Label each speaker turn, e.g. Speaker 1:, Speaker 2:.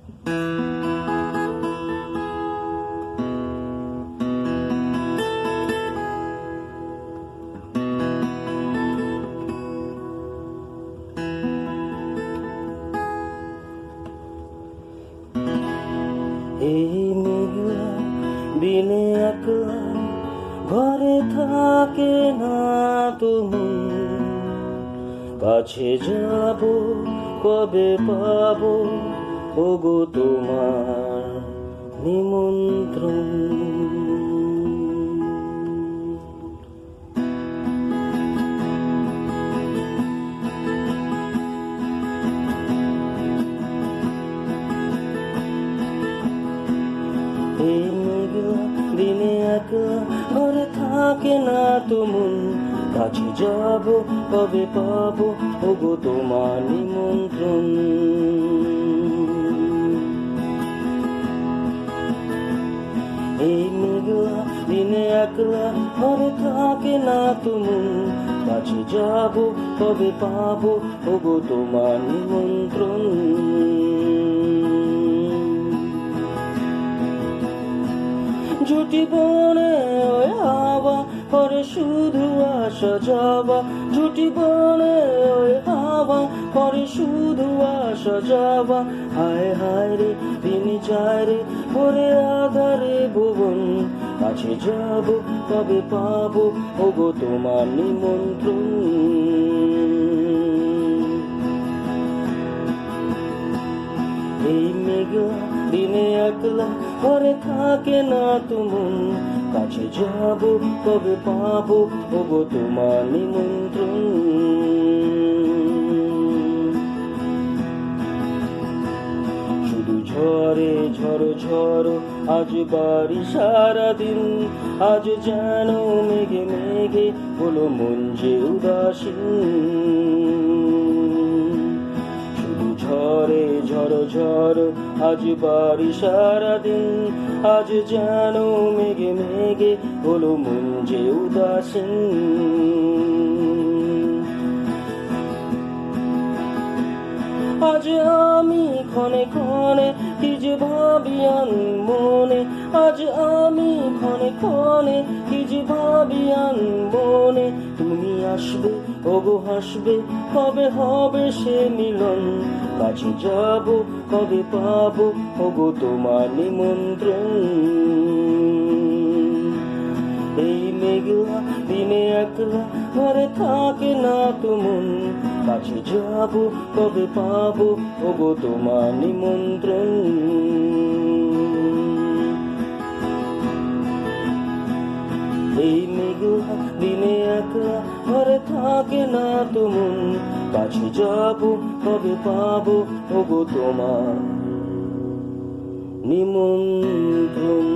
Speaker 1: এই মেঘলা দিনে একলা ঘরে থাকে না তুমি, কাছে যাব কবে পাবো ওগো তোমার নিমন্ত্রণ। এই মেঘলা দিনে একলা ঘরে থাকে না তুমি, কাছে যাব কবে পাবো ওগো তোমার নিমন্ত্রণ। এই মেঘলা দিনে একলা ঘরে থাকে না তুমি, কাছে যাব কবে পাবো ওগো তোমার নিমন্ত্রণ। জুটি বনে ওই হাওয়া করে শুধু আসা যাওয়া, জুটি বনে ওই হাওয়া করে শুধু আসা যাওয়া। হায় হায় রে দিন যায় রে ভরে আধারে ভুবন, কাছে যাব কবে পাবো ওগো তোমার নিমন্ত্রণ। এই মেঘলা দিনে একলা ঘরে থাকে না তুমি, কাছে যাব কবে পাবো ওগো তোমার নিমন্ত্রণ। শুধু ঝরে ঝড়ো ঝড়ো আজ বাড়ি সারাদিন, আজ যেন মেঘে মেঘে হলো মন যে উদাসীন। ঝরে ঝড়ো ঝড়ো আজ বাড়ি সারাদিন, আজ যেন মেঘে মেঘে হলো মন যে উদাসীন। আজ আমি ক্ষণে ক্ষণে কি যে ভাবি মনে, আজ আমি ক্ষণে ক্ষণে কি যে ভাবি মনে। তুমি আসবে ওগো হাসবে কবে হবে সে মিলন, কাছে যাব কবে পাবো ওগো তোমার নিমন্ত্রণ। এই মেঘলা দিনে একলা ঘরে থাকে না তুমি, কাছে যাব কবে পাবো ওগো তোমার নিমন্ত্রণ। এই মেঘলা দিনে একলা ঘরে থাকে না তুমি, কাছে যাব কবে পাবো ওগো তোমার নিমন্ত্রণ।